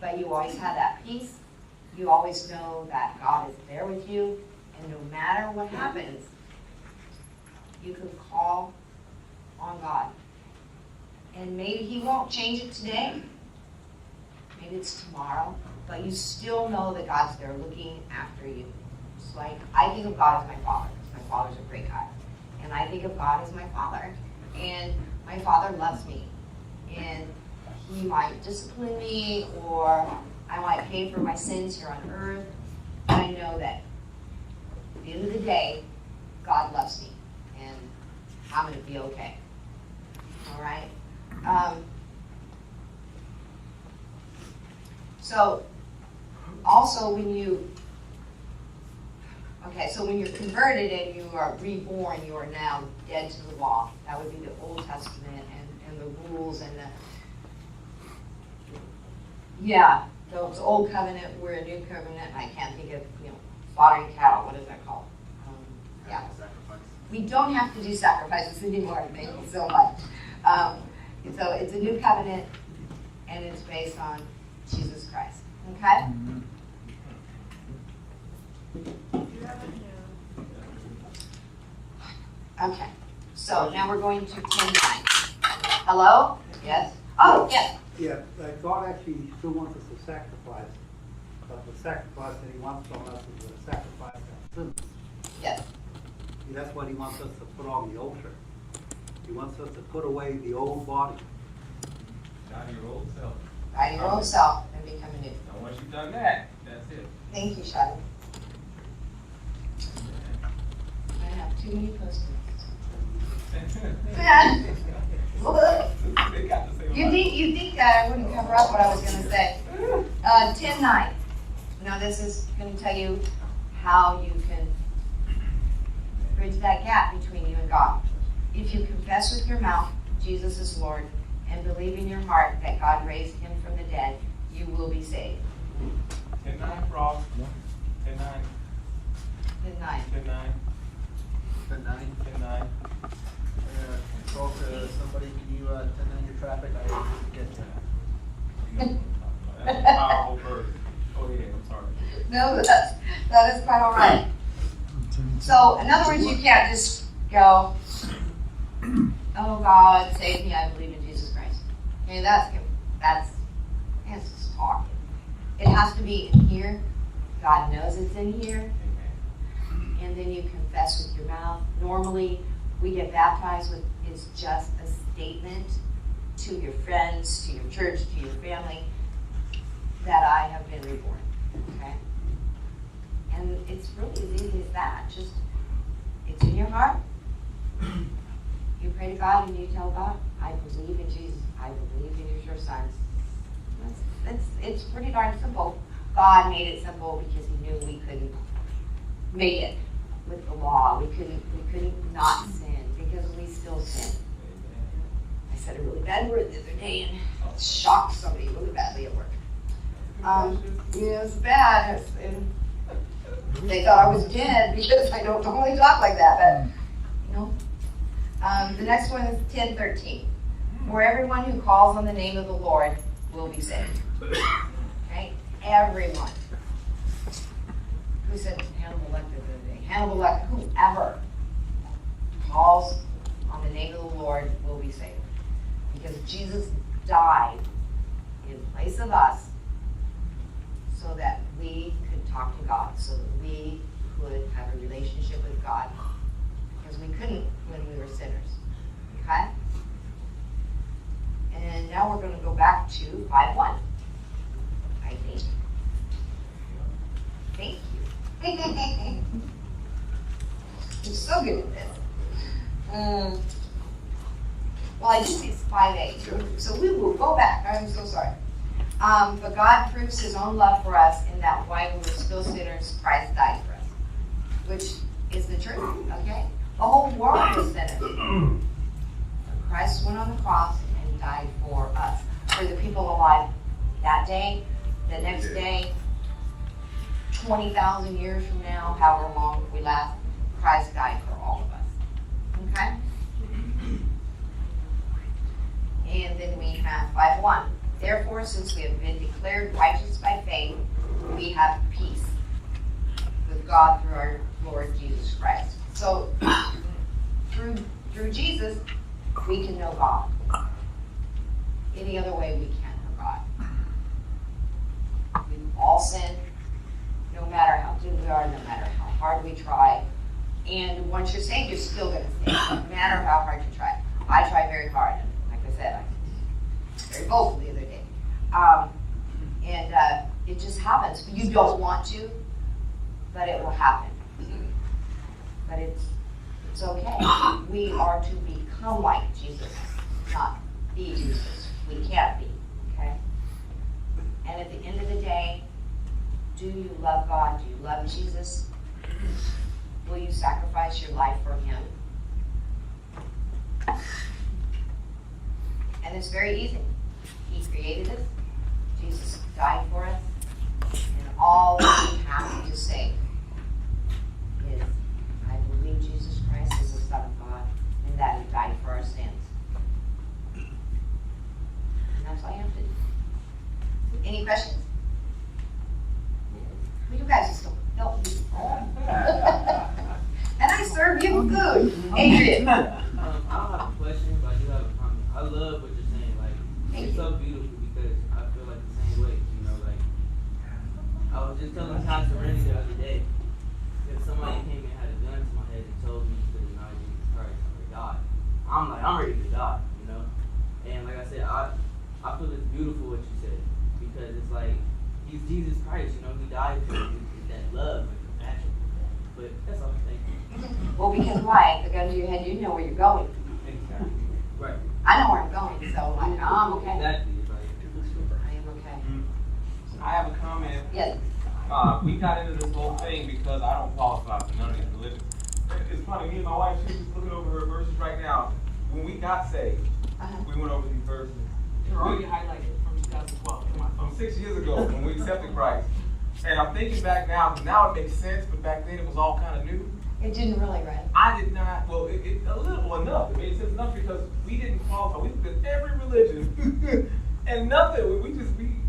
but you always have that peace. You always know that God is there with you, and no matter what happens, you can call on God. And maybe He won't change it today. Maybe it's tomorrow, but you still know that God's there looking after you. It's like, I think of God as my Father, because my Father's a great guy. And I think of God as my Father. And my Father loves me. And He might discipline me, or I might pay for my sins here on earth. But I know that at the end of the day, God loves me. And I'm going to be okay. All right? So, also when when you're converted and you are reborn, you are now dead to the law. That would be the Old Testament and the rules and those Old Covenant. We're a New Covenant. I can't think of, slaughtering cattle. What is that called? Sacrifice. We don't have to do sacrifices anymore. Thank you so much. So it's a New Covenant, and it's based on Jesus Christ. Okay? Okay. So now we're going to 10:9. Hello? Yes? Oh, yes. Yeah, God actually still wants us to sacrifice, but the sacrifice that He wants from us is a sacrifice of sins. Yes. See, that's what He wants us to put on the altar. He wants us to put away the old body. Die to your old self. Die to your old self and become a new. And once you've done that, that's it. Thank you, Shadi. I have too many post-its. You think that I wouldn't cover up what I was going to say. 10:9. Now this is going to tell you how you can bridge that gap between you and God. If you confess with your mouth Jesus is Lord and believe in your heart that God raised Him from the dead, you will be saved. 10:9 for all. 10:9. 10:9. 10:9. 10-9. 10:9. Talk to somebody, can you 10-9 your traffic? I didn't get that. That's a powerful verse. Oh yeah, I'm sorry. No, that is quite all right. So, in other words, you can't just go, oh God, save me, I believe in Jesus Christ. Okay, that's just talking. It has to be in here. God knows it's in here. And then you confess with your mouth. Normally, we get baptized with, it's just a statement to your friends, to your church, to your family, that I have been reborn. Okay? And it's really as easy as that. Just, it's in your heart. You pray to God and you tell God, I believe in Jesus. I believe in your sons. It's pretty darn simple. God made it simple because He knew we couldn't make it with the law. We couldn't not sin because we still sin. I said a really bad word the other day and shocked somebody really badly at work. It was bad. They thought I was dead because I don't normally talk like that, but the next one is 10:13. For everyone who calls on the name of the Lord will be saved. Okay? Everyone. Who said Hannibal Lecter the other day? Hannibal Lecter, whoever calls on the name of the Lord will be saved. Because Jesus died in place of us so that we could talk to God, so that we could have a relationship with God. Because we couldn't when we were sinners. Okay? And now we're going to go back to 5:1. I think. Thank you. I'm so good at this. Well, I just think it's 5:8. So we will go back. I'm so sorry. But God proves His own love for us in that while we were still sinners, Christ died for us. Which is the truth, okay? The whole world was sinners. But Christ went on the cross and died for us. For the people alive that day, the next day, 20,000 years from now, however long we last, Christ died for all of us. Okay? And then we have 5:1. Therefore, since we have been declared righteous all sin, no matter how good we are, no matter how hard we try. And once you're saved, you're still going to sin, no matter how hard you try. I tried very hard. Like I said, I was very vocal the other day. It just happens. You don't want to, but it will happen. But it's okay. We are to become like Jesus, not be Jesus. We can't be, okay? And at the end of the day, do you love God? Do you love Jesus? Will you sacrifice your life for Him? And it's very easy. He created us. Jesus died for us. And all we have to say is, I believe Jesus Christ is the Son of God and that He died for our sins. And that's all you have to do. Any questions? Well, you guys just don't help me. And I serve you food. Adrian. I don't have a question, but I do have a comment. I love what you're saying. Like, it's so beautiful because I feel like the same way. You know, like, I was just telling Pastor Randy the other day, if somebody came and had a gun to my head and told me to deny Jesus Christ, I'm like, God. I'm ready to die, you know? And like I said, I feel it's beautiful what you said because it's like, He's Jesus Christ, you know? He died for you. It's that love and compassion. But that's all I'm thinking. Well, because why? If the gun to your head, you know where you're going. Exactly. Right. I know where I'm going, so I'm like, I'm okay. Exactly. It's like, I am okay. I have a comment. Yes. We got into this whole thing because I don't qualify for none of these religions. It's funny, me and my wife, she's just looking over her verses right now. When we got saved, we went over these verses. They were already highlighted from 2012 in my phone. From 6 years ago when we accepted Christ. And I'm thinking back now, because now it makes sense, but back then it was all kind of new. It didn't really, right? I did not, well, a little enough. It made sense enough because we didn't qualify. We looked at every religion and nothing. We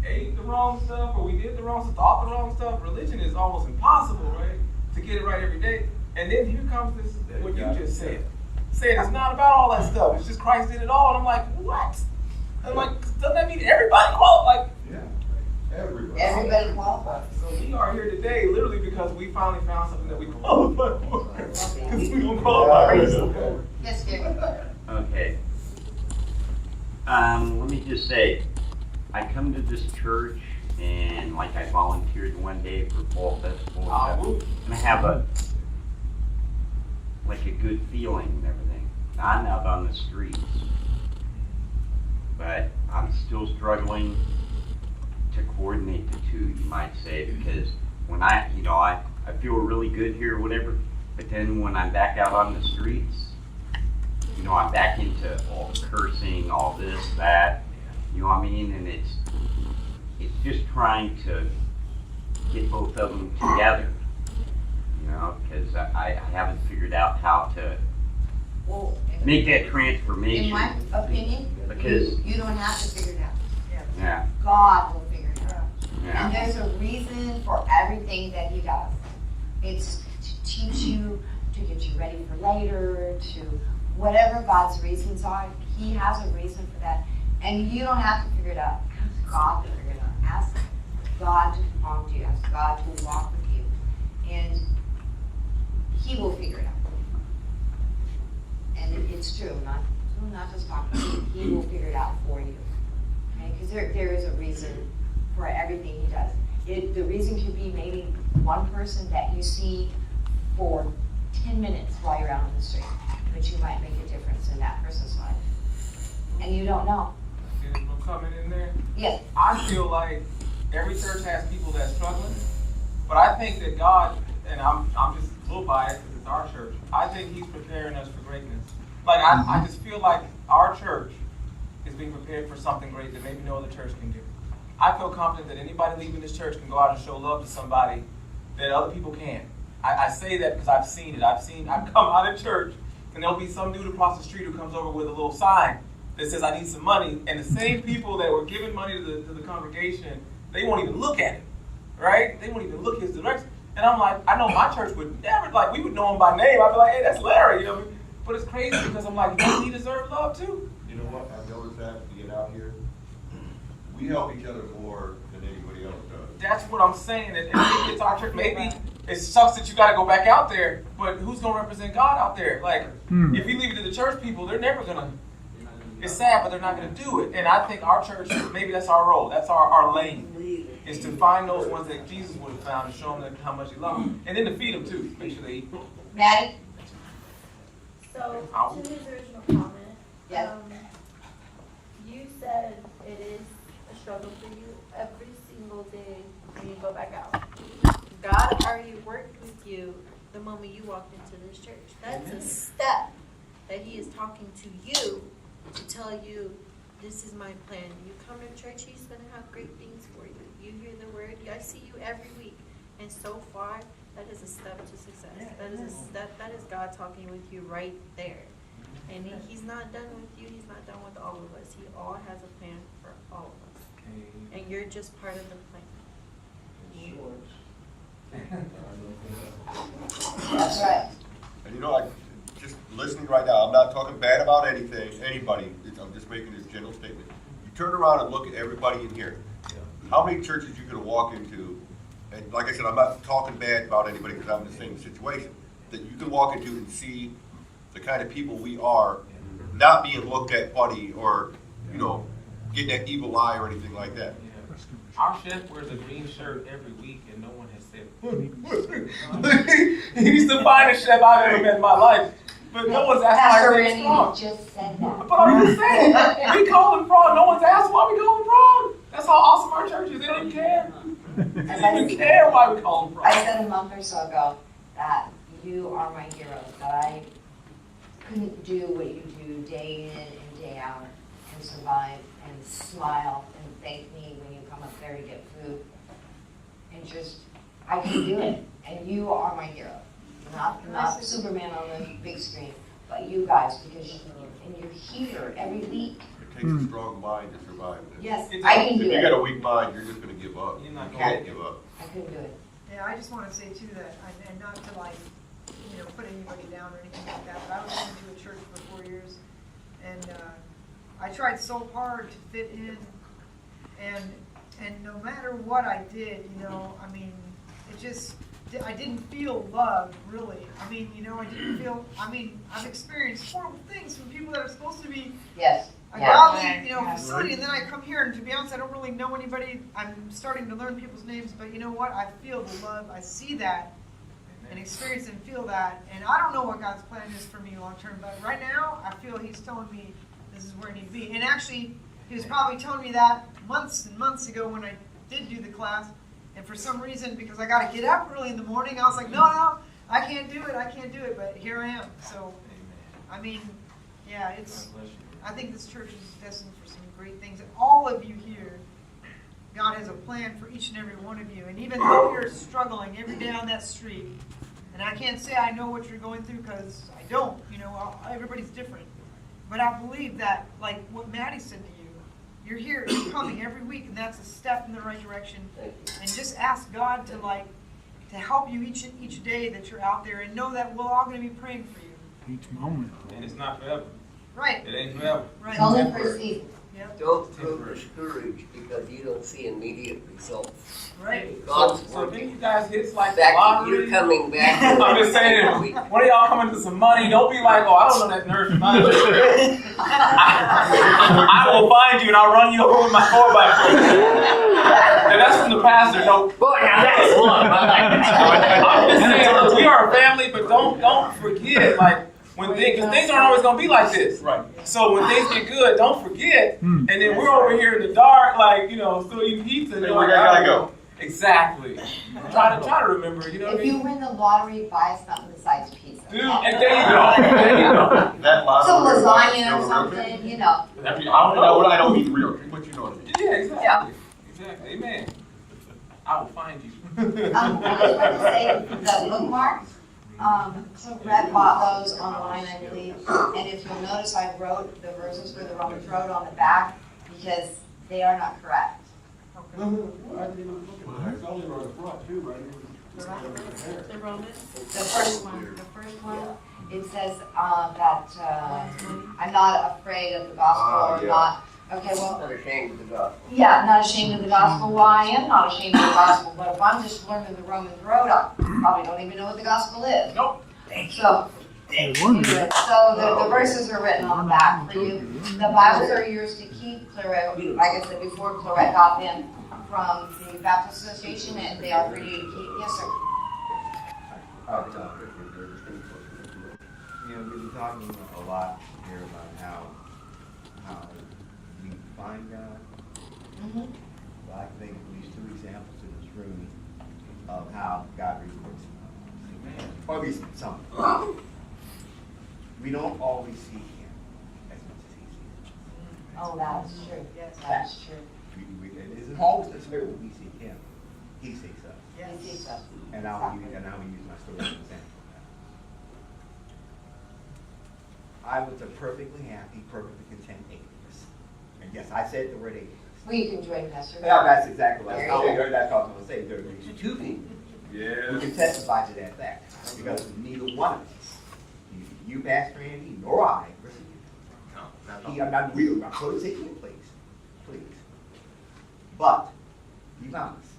ate the wrong stuff or we did the wrong stuff, thought the wrong stuff. Religion is almost impossible, right? To get it right every day. And then here comes this, what you just said. Saying it's not about all that stuff. It's just Christ did it all. And I'm like, what? I'm like, doesn't that mean everybody qualifies? Yeah, everybody. Everybody qualifies. So we are here today literally because we finally found something that we qualify for. Because we don't qualify. Yes, dear. Okay. Let me just say, I come to this church and like I volunteered one day for Fall Festival and I have a good feeling and everything. I'm out on the streets, but I'm still struggling to coordinate the two, you might say, because when I feel really good here or whatever, but then when I'm back out on the streets, I'm back into all the cursing, all this, that, you know what I mean? And it's just trying to get both of them together, because I haven't figured out how to make that transformation. In my opinion, because you don't have to figure it out. yeah, God will figure it out. yeah. And there's a reason for everything that He does. It's to teach you, to get you ready for later, to whatever God's reasons are. He has a reason for that. And you don't have to figure it out. Ask God to figure it out. Ask God to talk to you. Ask God to walk with you. And He will figure it out. And it's true. Not just talk about it. He will figure it out for you. Okay? Because there is a reason for everything He does. The reason could be maybe one person that you see for 10 minutes while you're out on the street, but you might make a difference in that person's life. And you don't know. I'm coming in there. Yes. I feel like every church has people that's struggling, but I think that God, and I'm just a little biased because it's our church, I think He's preparing us for greatness. Like, I just feel like our church is being prepared for something great that maybe no other church can do. I feel confident that anybody leaving this church can go out and show love to somebody that other people can't. I say that because I've seen it. I've come out of church, and there'll be some dude across the street who comes over with a little sign that says, I need some money. And the same people that were giving money to the congregation, they won't even look at it, right? They won't even look his direction. And I'm like, I know my church would never, like, we would know him by name. I'd be like, hey, that's Larry, But it's crazy because I'm like, doesn't he deserve love too? You know what? I've noticed that to get out here. We help each other more than anybody else does. That's what I'm saying. And maybe it's our church. Maybe it sucks that you got to go back out there. But who's going to represent God out there? Like, if you leave it to the church people, they're never going to. It's sad, but they're not going to do it. And I think our church, maybe that's our role. That's our lane, is to find those ones that Jesus would have found and show them how much he loves them. And then to feed them, too. Make sure they eat. Maddie? So, to his original comment, Yes. You said it is a struggle for you every single day when you go back out. God already worked with you the moment you walked into this church. That's a step that he is talking to you to tell you, this is my plan. You come to church, he's going to have great things for you. You hear the word. I see you every week. And so far, that is a step to success. That is a step. That is God talking with you right there. And he's not done with you. He's not done with all of us. He all has a plan for all of us. And you're just part of the plan. That's right. And you know, like, just listening right now, I'm not talking bad about anybody. I'm just making this general statement. You turn around and look at everybody in here. How many churches you could walk into, and like I said, I'm not talking bad about anybody because I'm in the same situation, that you can walk into and see the kind of people we are, not being looked at funny or, you know, getting that evil eye or anything like that. Our chef wears a green shirt every week, and no one has said, he's the finest chef I've ever met in my life. But no one's asked Pastor why he's Randy fraud. just said that. But I'm just saying, we call him fraud. No one's asked why we call him fraud. That's how awesome our church is. They don't even care. They don't even care why we call him fraud. I said a month or so ago that you are my hero, that I couldn't do what you do day in and day out and survive and smile and thank me when you come up there to get food. And just, I can do it. And you are my hero. Not Superman on the big screen, but you guys, because you're here every week. It takes a strong mind to survive this. Yes, I can If do you got it. a weak mind, you're just going to give up. You're not You gonna can't give up. I couldn't do it. Yeah, I just want to say too that, and not to like, put anybody down or anything like that, but I was into a church for 4 years, and I tried so hard to fit in, and no matter what I did, I mean, I didn't feel loved, really. I mean, I didn't feel, I've experienced horrible things from people that are supposed to be Yes. a Yeah. godly, facility, and then I come here, and to be honest, I don't really know anybody. I'm starting to learn people's names, but you know what? I feel the love. I see that, and experience and feel that, and I don't know what God's plan is for me long term, but right now, I feel He's telling me this is where I need to be. And actually, He was probably telling me that months and months ago when I did do the class, and for some reason, because I got to get up early in the morning, I was like, no, I can't do it, but here I am. So, I mean, yeah, I think this church is destined for some great things. And all of you here, God has a plan for each and every one of you. And even though you're struggling every day on that street, and I can't say I know what you're going through because I don't, everybody's different. But I believe that, like what Maddie said to you, you're here, you're coming every week, and that's a step in the right direction. And just ask God to help you each day that you're out there, and know that we're all going to be praying for you. Each moment. And it's not forever. Right. It ain't forever. Right. It's only for a season. Yep. Don't grow discouraged because you don't see immediate results. Right. God's So then working. you guys hit like The the fact that lottery. you're coming back. I'm just saying, one of y'all coming to some money, don't be like, oh, I don't know that nurse. I will find you and I'll run you over with my 4x4. And that's from the pastor. Don't. Boy, now that's one. I like that. I'm just saying, look, we are a family, but don't forget, like, when because things aren't always gonna be like this. Right. So when things get good, don't forget. And then we're over here in the dark, like, still eating pizza. And Hey, where I gotta go? Exactly. Try to remember, you know what I If mean? you win the lottery, buy something besides pizza. Dude, and there you go. There you go. That Some lottery, lasagna or real something, trip. I don't mean real trip, but you know what I mean. Yeah, exactly. Exactly. Amen. I will find you. I just want to say the bookmarks, Red bought those online, I believe. And if you'll notice, I wrote the verses for the Romans Road on the back because they are not correct. The Romans. The first one, it says that I'm not afraid of the gospel or not Okay, well, Not ashamed of the gospel. yeah, not ashamed of the gospel. Well, I am not ashamed of the gospel, but if I'm just learning the Romans road, I probably don't even know what the gospel is. Nope. So, anyway, so the verses are written on the back for you. The Bibles are yours to keep. Claret, like I said before, Claret got them from the Baptist Association, and they are for you to keep. Yes, sir. You know, we've been talking a lot here about how we find God. Mm-hmm. Well, I think at least 2 examples in this room of how God rewards us. Or at least some. We don't always seek Him as much as He seeks us. Oh, that's true. Yes, that's true. It isn't always necessarily when we seek Him. He seeks us. He seeks us. And now we use my story as an example. I was a perfectly happy, perfectly content atheist. And yes, I said the word atheist. Well, you can join Pastor. Yeah, that's exactly what I There was you go. saying. That's what I was going to say. There are two people who can testify to that fact. Because neither one of us, you, Pastor Andy, nor I, I'm not real. I'm going to say you, please. But He found us.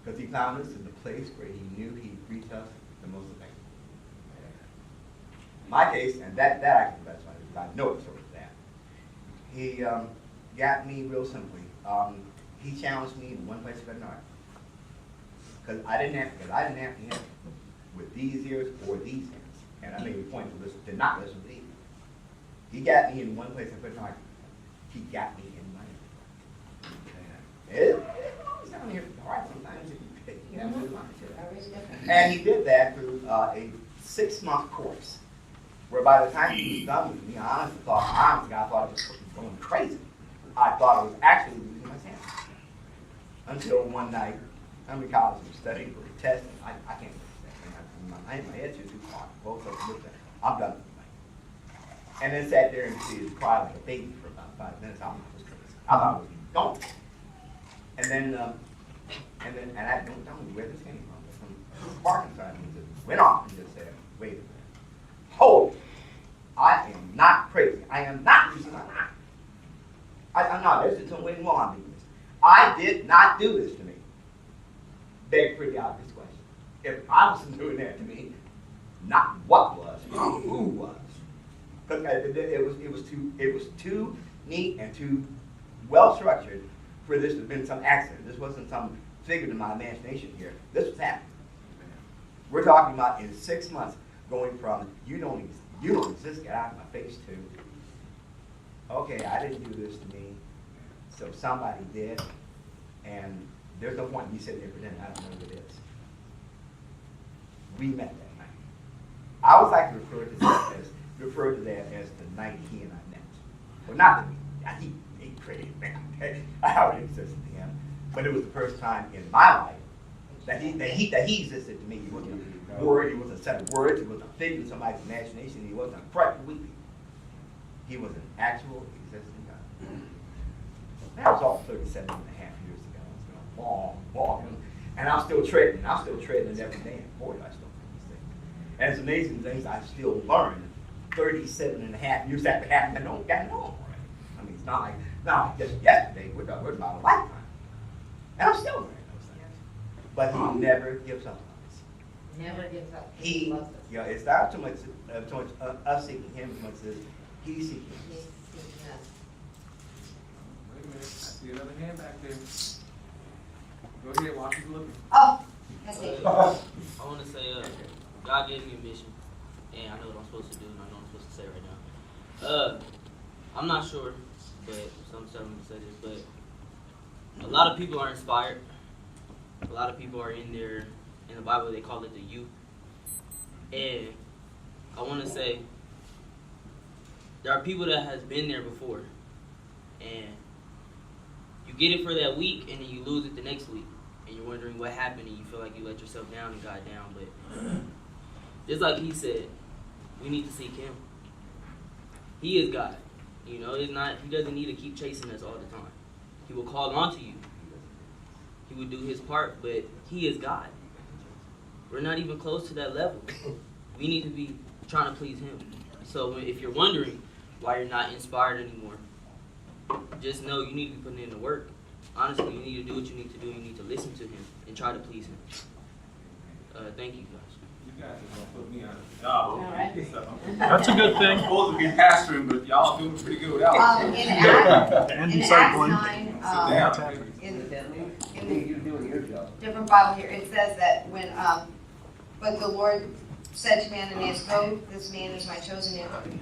Because He found us in the place where He knew He'd reach us the most effectively. My case, and that I can that's why I know it's sort of that. He got me real simply. He challenged me in one place or another. Because I didn't have to him with these ears or these hands. And I made a point to not listen to these. He got me in one place and another. He got me in my it's down here hard sometimes if you have to mind it. And he did that through a 6-month course. Where by the time he was done with me, I honestly thought I was going crazy. I thought I was actually losing my sanity. Until one night, I'm in college and studying for a test, and I can't do that. My head's too hard. Both of them looked at it. I'm done with it. And then sat there and see it cry like a baby for about 5 minutes. I was crazy. I thought I was going. And I don't know where this came from. Some spark inside me just went off and just said, wait a minute. Hold. I am not crazy. I am not losing my mind. I'm not. There's some way more I'm doing this. I did not do this to me. Beg pretty obvious question. If I wasn't doing that to me, not what was, who was. Because it was too neat and too well structured for this to have been some accident. This wasn't some figure of my imagination here. This was happening. We're talking about in 6 months going from you don't exist, get out of my face to okay, I didn't do this to me, so somebody did, and there's no point in me sitting there pretending I don't know what it is. We met that night. I always like to refer to that as the night he and I met. Well, not that he created me. I already existed to him, but it was the first time in my life that he existed to me. He wasn't a word, he wasn't a set of words, he wasn't a figure in somebody's imagination, he wasn't a frightful weeping. He was an actual existing God. That was all 37 and a half years ago. It's been a long, and I'm still treading it every day, and boy, I still make mistakes. And it's amazing things I still learn 37 and a half years after having gotten on already. I mean, it's not like just yesterday, we're about a lifetime. And I'm still learning those things. But he never gives up on us. Never gives up. He loves us. Yeah, it's not too much us seeking him as much as he's seeking us. He's seeking us. Wait a minute, I see another hand back there. Go ahead, while she's looking. Oh, that's it. I want to say, God gave me a mission, and I know what I'm supposed to do, and I know what I'm supposed to say right now. I'm not sure, but I'm going to say this, but a lot of people are inspired. A lot of people are in the Bible, they call it the youth. And I want to say, there are people that has been there before, and you get it for that week, and then you lose it the next week, and you're wondering what happened, and you feel like you let yourself down and got down. But just like he said, we need to seek him. He is God. You know, he doesn't need to keep chasing us all the time. He will call on to you. He will do his part, but he is God. We're not even close to that level. We need to be trying to please him. So if you're wondering why you're not inspired anymore, just know you need to be putting in the work. Honestly, you need to do what you need to do. You need to listen to him and try to please him. Thank you, guys. You guys are gonna put me on the job. All right. So, That's a good thing. I'm supposed to be pastoring, but y'all doing pretty good without me. In Acts, And in discipling. Acts 9, in the You're doing your job. different Bible here, it says that when, but the Lord said to Ananias, go, this man is my chosen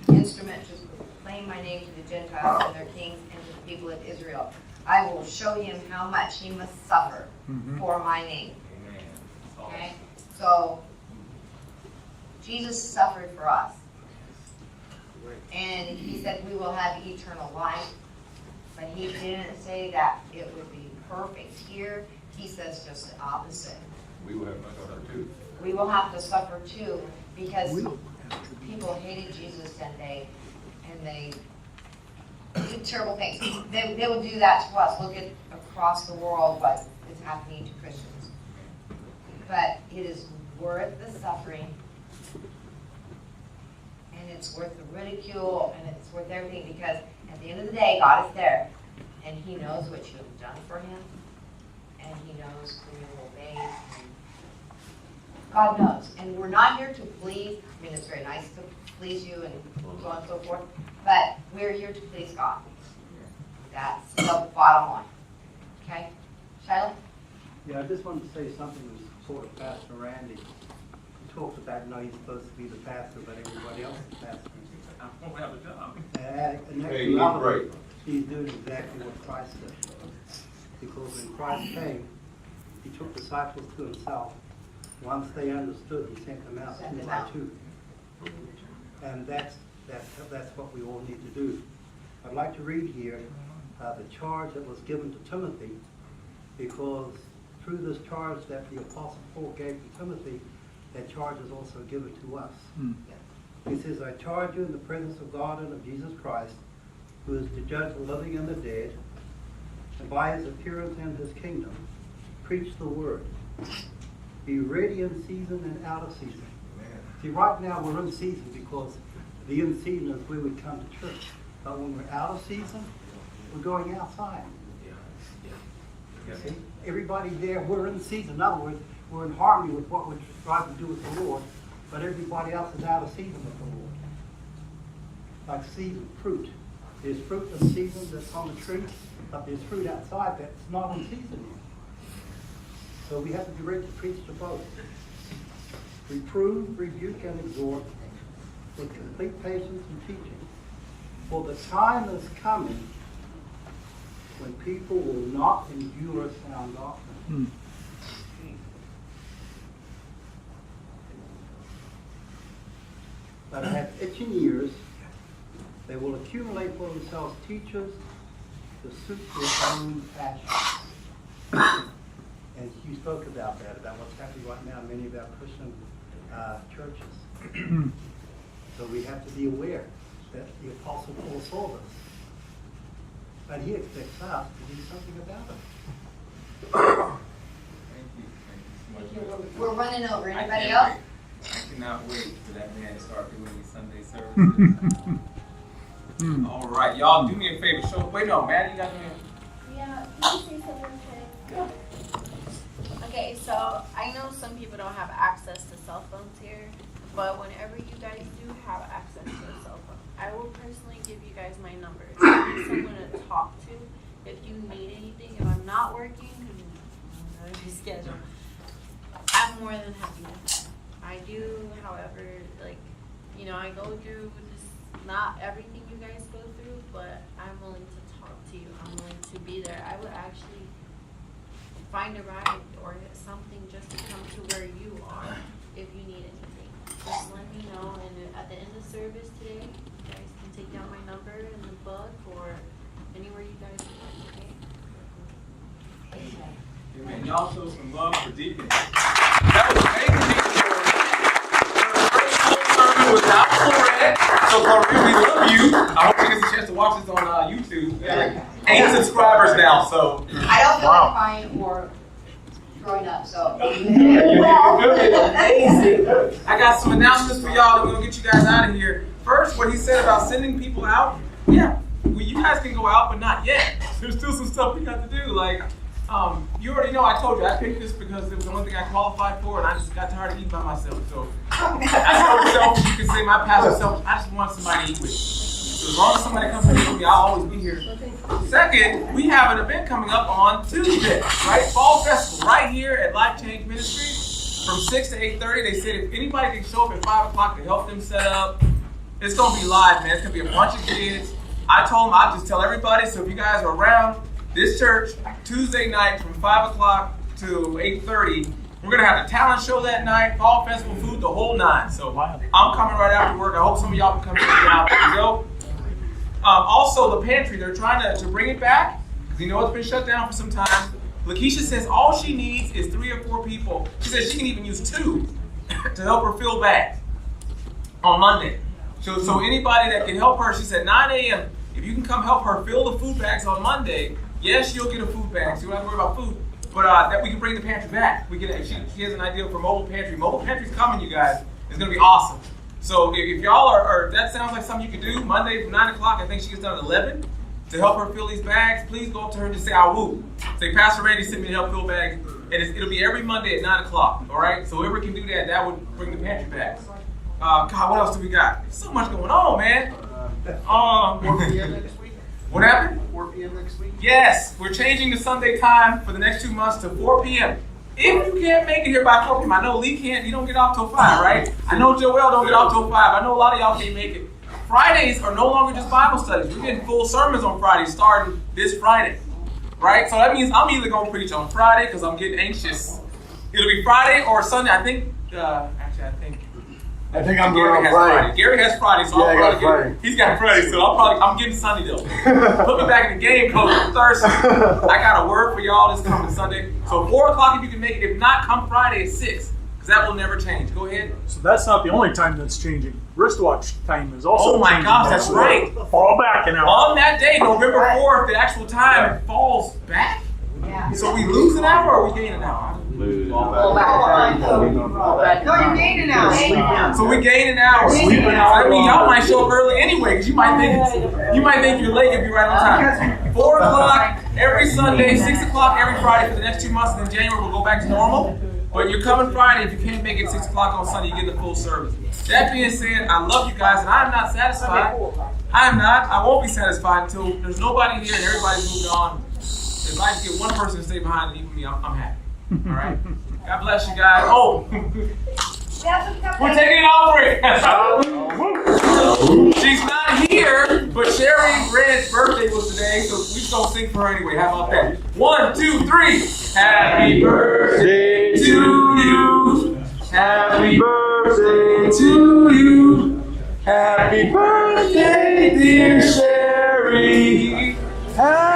instrument to proclaim my name to the Gentiles and their kings and to the people of Israel. I will show him how much he must suffer for my name. Okay? So, Jesus suffered for us. And he said we will have eternal life. But he didn't say that it would be perfect here. He says just the opposite. We will have to suffer too. We will have to suffer too, because people hated Jesus and they did terrible things. They will do that to us. Look at across the world what is happening to Christians. But it is worth the suffering, and it's worth the ridicule, and it's worth everything, because at the end of the day, God is there, and he knows what you have done for him, and he knows who you will obey. God knows. And we're not here to please. I mean, it's very nice to please you and so on and so forth, but we're here to please God. That's the bottom line. Okay? Shiloh? Yeah, I just wanted to say something to sort of Pastor Randy. He talks about, he's supposed to be the pastor, but everybody else is pastor. I won't have a job. And Hey, you look great. he's doing exactly what Christ did. Because when Christ came, he took disciples to himself. Once they understood, he sent them out 2 by 2. And that's what we all need to do. I'd like to read here the charge that was given to Timothy, because through this charge that the Apostle Paul gave to Timothy, that charge is also given to us. He says, I charge you in the presence of God and of Jesus Christ, who is to judge the living and the dead, and by his appearance in his kingdom, preach the word. Be ready in season and out of season. See, right now we're in season because the in season is where we come to church. But when we're out of season, we're going outside. See, everybody there, we're in season. In other words, we're in harmony with what we're trying to do with the Lord, but everybody else is out of season with the Lord. Like season, fruit. There's fruit in season that's on the tree, but there's fruit outside that's not in season yet. So we have to be ready to preach to both. Reprove, rebuke, and exhort with complete patience and teaching. For the time is coming when people will not endure sound doctrine. But have itching ears. They will accumulate for themselves teachers to suit their own passions. And you spoke about that, about what's happening right now in many of our Christian churches. So we have to be aware that the Apostle Paul saw this. But he expects us to do something about it. Thank you so much. We're running over. Anybody else? I cannot wait for that man to start doing these Sunday services. All right, y'all do me a favor. Show. Wait, no, Maddie, you got me. Yeah, can you say something quick? Okay, so I know some people don't have access to cell phones here, but whenever you guys do have access to a cell phone, I will personally give you guys my number. If you need someone to talk to, if you need anything, if I'm not working, because I'm on schedule, I'm more than happy with that. I do, however, I go through this, not everything you guys go through, but I'm willing to talk to you. I'm willing to be there. I would actually find a ride or something just to come to where you are if you need anything. Just let me know, and at the end of service today, you guys can take down my number in the book or anywhere you guys would like, okay? Amen. Y'all show some love for Deacon. That was amazing. Without Florette. So Florette, we love you. I hope you get a chance to watch this on YouTube. Yeah. 8 subscribers now, so. I don't feel like crying or growing up, so. I got some announcements for y'all that we're gonna get you guys out of here. First, what he said about sending people out. Yeah, we you guys can go out, but not yet. There's still some stuff we got to do. Like, you already know I told you I picked this because it was the only thing I qualified for, and I just got tired of eating by myself. So that's so selfish. You can say my pastor's selfish. I just want somebody to eat with. So as long as somebody comes to eat with me, I'll always be here. Second, we have an event coming up on Tuesday, right? Fall Festival, right here at Life Change Ministry from 6 to 8:30. They said if anybody can show up at 5 o'clock to help them set up, it's going to be live, man. It's going to be a bunch of kids. I told them I'll just tell everybody, so if you guys are around this church, Tuesday night from 5 o'clock to 8:30, we're going to have a talent show that night, Fall Festival food, the whole nine. So I'm coming right after work. I hope some of y'all can come check it out. Go. Also, the pantry, they're trying to bring it back because you know it's been shut down for some time. Lakeisha says all she needs is 3 or 4 people. She says she can even use 2 to help her fill bags on Monday. So anybody that can help her, she said 9 a.m., if you can come help her fill the food bags on Monday, yes, you'll get a food bag, so you don't have to worry about food. But that we can bring the pantry back. She has an idea for mobile pantry. Mobile pantry's coming, you guys. It's going to be awesome. So if y'all are, that sounds like something you can do, Monday from 9 o'clock, I think she gets done at 11, to help her fill these bags, please go up to her and just say, "Awoo." Say, "Pastor Randy sent me to help fill bags." And it'll be every Monday at 9 o'clock, all right? So whoever can do that, that would bring the pantry bags. God, what else do we got? There's so much going on, man. 4 p.m. next week? What happened? 4 p.m. next week? Yes, we're changing the Sunday time for the next 2 months to 4 p.m. If you can't make it here by 4 p.m., I know Lee can't, you don't get off till 5, right? I know Joel don't get off till 5. I know a lot of y'all can't make it. Fridays are no longer just Bible studies. We're getting full sermons on Fridays starting this Friday, right? So that means I'm either going to preach on Friday because I'm getting anxious. It'll be Friday or Sunday. I think I'm Gary going has on Friday. Friday. Gary has Friday, so he's got Friday, so I'm getting Sunday though. Put me back in the game, coach. I'm thirsty. I got a word for y'all this coming Sunday. So 4 o'clock if you can make it. If not, come Friday at 6, because that will never change. Go ahead. So that's not the only time that's changing. Wristwatch time is also changing. Oh my gosh, that's right. Fall back an hour. On that day, November 4th, the actual time falls back. Yeah. So we lose an hour or we gain an hour? No, you gained an hour. So we gain an hour. I mean, y'all might show up early anyway, because you might think you're late if you're right on time. 4 o'clock every Sunday, 6 o'clock every Friday for the next 2 months, and then January we'll go back to normal. But you're coming Friday. If you can't make it 6 o'clock on Sunday, you get the full service. That being said, I love you guys, and I am not satisfied. I am not. I won't be satisfied until there's nobody here and everybody's moved on. If I can get one person to stay behind and eat with me, I'm happy. All right? God bless you guys. Oh, we're taking an offering. She's not here, but Sherry Grant's birthday was today, so we just gonna sing for her anyway. How about that? 1, 2, 3. Happy birthday to you. Happy birthday to you. Happy birthday, dear Sherry. Happy